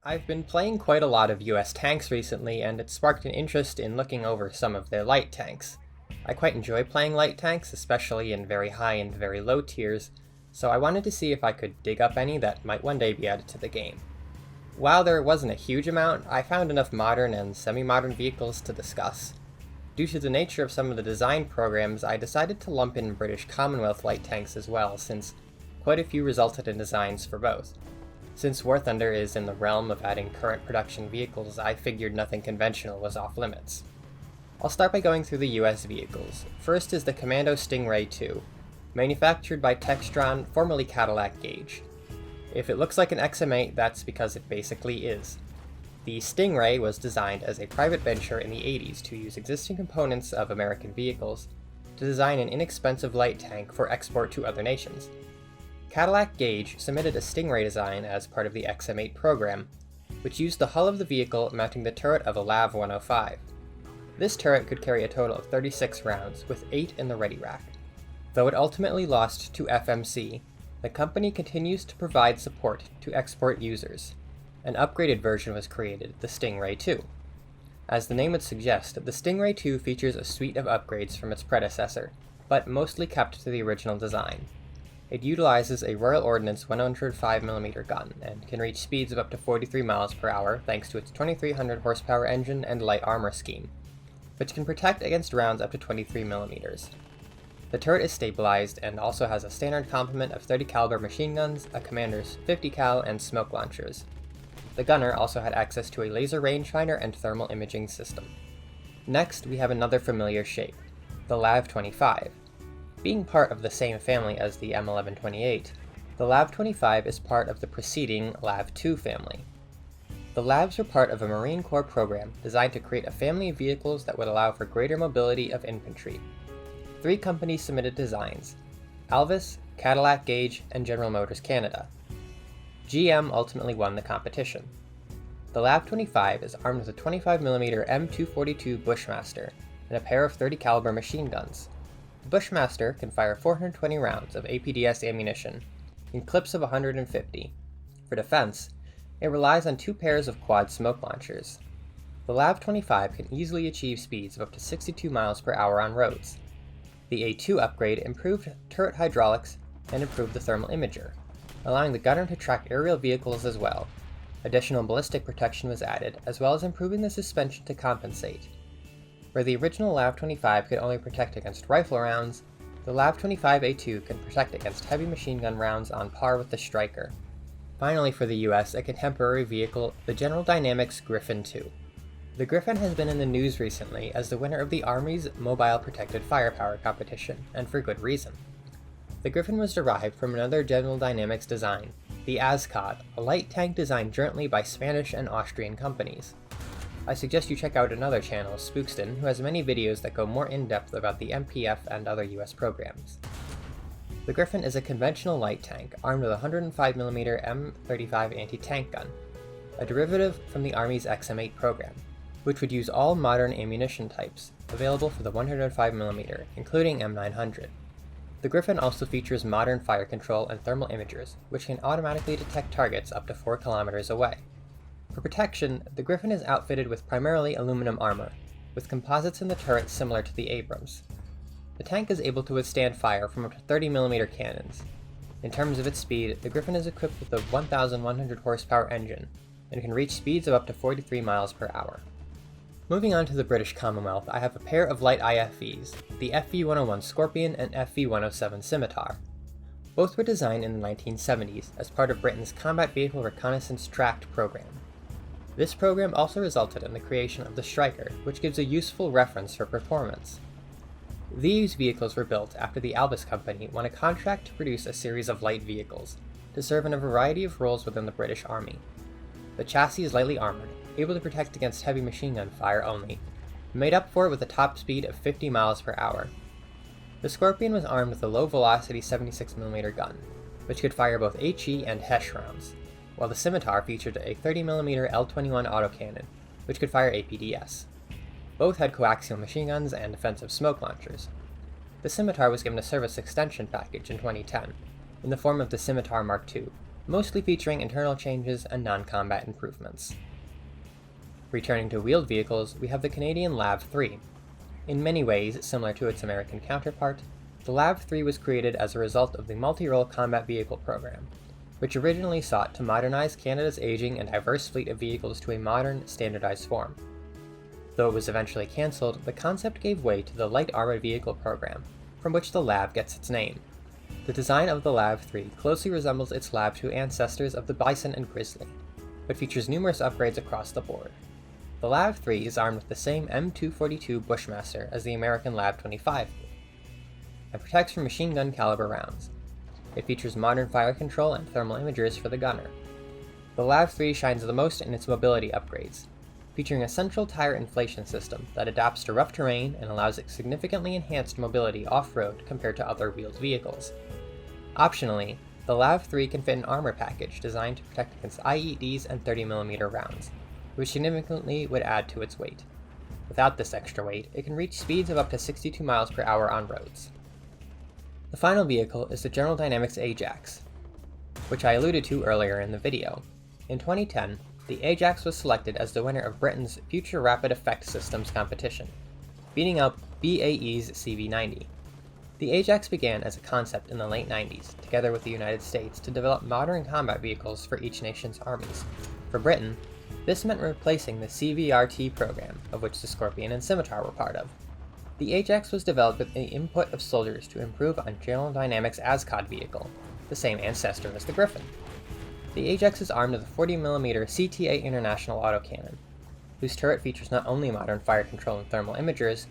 I've been playing quite a lot of US tanks recently, and it sparked an interest in looking over some of their light tanks. I quite enjoy playing light tanks, especially in very high and very low tiers, so I wanted to see if I could dig up any that might one day be added to the game. While there wasn't a huge amount, I found enough modern and semi-modern vehicles to discuss. Due to the nature of some of the design programs, I decided to lump in British Commonwealth light tanks as well, since quite a few resulted in designs for both. Since War Thunder is in the realm of adding current production vehicles, I figured nothing conventional was off limits. I'll start by going through the US vehicles. First is the Commando Stingray 2, manufactured by Textron, formerly Cadillac Gauge. If it looks like an XM8, that's because it basically is. The Stingray was designed as a private venture in the 80s to use existing components of American vehicles to design an inexpensive light tank for export to other nations. Cadillac Gauge submitted a Stingray design as part of the XM8 program, which used the hull of the vehicle mounting the turret of a LAV 105. This turret could carry a total of 36 rounds, with 8 in the ready rack. Though it ultimately lost to FMC, the company continues to provide support to export users. An upgraded version was created, the Stingray 2. As the name would suggest, the Stingray 2 features a suite of upgrades from its predecessor, but mostly kept to the original design. It utilizes a Royal Ordnance 105mm gun, and can reach speeds of up to 43 miles per hour thanks to its 2300 horsepower engine and light armor scheme, which can protect against rounds up to 23mm. The turret is stabilized and also has a standard complement of 30 caliber machine guns, a commander's 50 cal, and smoke launchers. The gunner also had access to a laser rangefinder and thermal imaging system. Next, we have another familiar shape, the LAV 25. Being part of the same family as the M1128, the LAV 25 is part of the preceding LAV 2 family. The LAVs were part of a Marine Corps program designed to create a family of vehicles that would allow for greater mobility of infantry. 3 companies submitted designs: Alvis, Cadillac Gauge, and General Motors Canada. GM ultimately won the competition. The LAV 25 is armed with a 25mm M242 Bushmaster and a pair of 30 caliber machine guns. The Bushmaster can fire 420 rounds of APDS ammunition in clips of 150. For defense, it relies on 2 pairs of quad smoke launchers. The LAV 25 can easily achieve speeds of up to 62 miles per hour on roads. The A2 upgrade improved turret hydraulics and improved the thermal imager, allowing the gunner to track aerial vehicles as well. Additional ballistic protection was added, as well as improving the suspension to compensate. Where the original LAV 25 could only protect against rifle rounds, the LAV 25A2 can protect against heavy machine gun rounds on par with the Striker. Finally for the US, a contemporary vehicle, the General Dynamics Griffin 2. The Griffin has been in the news recently as the winner of the Army's Mobile Protected Firepower competition, and for good reason. The Griffin was derived from another General Dynamics design, the Ascot, a light tank designed jointly by Spanish and Austrian companies. I suggest you check out another channel, Spookston, who has many videos that go more in-depth about the MPF and other US programs. The Griffin is a conventional light tank armed with a 105mm M35 anti-tank gun, a derivative from the Army's XM8 program, which would use all modern ammunition types available for the 105mm, including M900. The Griffin also features modern fire control and thermal imagers, which can automatically detect targets up to 4 kilometers away. For protection, the Griffin is outfitted with primarily aluminum armor, with composites in the turret similar to the Abrams. The tank is able to withstand fire from up to 30mm cannons. In terms of its speed, the Griffin is equipped with a 1,100 horsepower engine, and can reach speeds of up to 43 miles per hour. Moving on to the British Commonwealth, I have a pair of light IFVs, the FV-101 Scorpion and FV-107 Scimitar. Both were designed in the 1970s as part of Britain's Combat Vehicle Reconnaissance Tracked program. This program also resulted in the creation of the Striker, which gives a useful reference for performance. These vehicles were built after the Alvis Company won a contract to produce a series of light vehicles to serve in a variety of roles within the British Army. The chassis is lightly armored, able to protect against heavy machine gun fire only, made up for it with a top speed of 50 miles per hour. The Scorpion was armed with a low-velocity 76mm gun, which could fire both HE and HESH rounds, while the Scimitar featured a 30mm L21 autocannon, which could fire APDS. Both had coaxial machine guns and defensive smoke launchers. The Scimitar was given a service extension package in 2010, in the form of the Scimitar Mark II, mostly featuring internal changes and non-combat improvements. Returning to wheeled vehicles, we have the Canadian LAV-3. In many ways similar to its American counterpart, the LAV-3 was created as a result of the Multi-Role Combat Vehicle Program, which originally sought to modernize Canada's aging and diverse fleet of vehicles to a modern, standardized form. Though it was eventually cancelled, the concept gave way to the Light Armored Vehicle Program, from which the LAV gets its name. The design of the LAV-3 closely resembles its LAV-2 ancestors of the Bison and Grizzly, but features numerous upgrades across the board. The LAV-3 is armed with the same M242 Bushmaster as the American LAV-25 and protects from machine gun caliber rounds. It features modern fire control and thermal imagers for the gunner. The LAV-3 shines the most in its mobility upgrades, featuring a central tire inflation system that adapts to rough terrain and allows it significantly enhanced mobility off-road compared to other wheeled vehicles. Optionally, the LAV-3 can fit an armor package designed to protect against IEDs and 30mm rounds, which significantly would add to its weight. Without this extra weight, it can reach speeds of up to 62 miles per hour on roads. The final vehicle is the General Dynamics Ajax, which I alluded to earlier in the video. In 2010, the Ajax was selected as the winner of Britain's Future Rapid Effect Systems competition, beating out BAE's CV90. The Ajax began as a concept in the late 90s, together with the United States, to develop modern combat vehicles for each nation's armies. For Britain, this meant replacing the CVRT program, of which the Scorpion and Scimitar were part of. The Ajax was developed with the input of soldiers to improve on General Dynamics' ASCOD vehicle, the same ancestor as the Griffin. The Ajax is armed with a 40mm CTA International autocannon, whose turret features not only modern fire control and thermal imagers,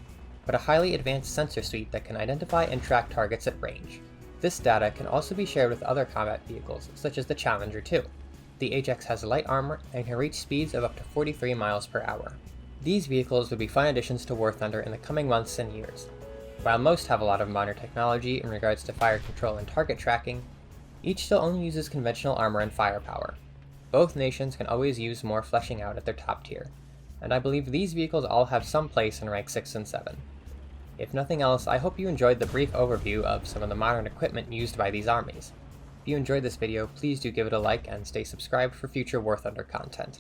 but a highly advanced sensor suite that can identify and track targets at range. This data can also be shared with other combat vehicles, such as the Challenger 2. The Ajax has light armor and can reach speeds of up to 43 miles per hour. These vehicles would be fun additions to War Thunder in the coming months and years. While most have a lot of modern technology in regards to fire control and target tracking, each still only uses conventional armor and firepower. Both nations can always use more fleshing out at their top tier, and I believe these vehicles all have some place in rank 6 and 7. If nothing else, I hope you enjoyed the brief overview of some of the modern equipment used by these armies. If you enjoyed this video, please do give it a like and stay subscribed for future War Thunder content.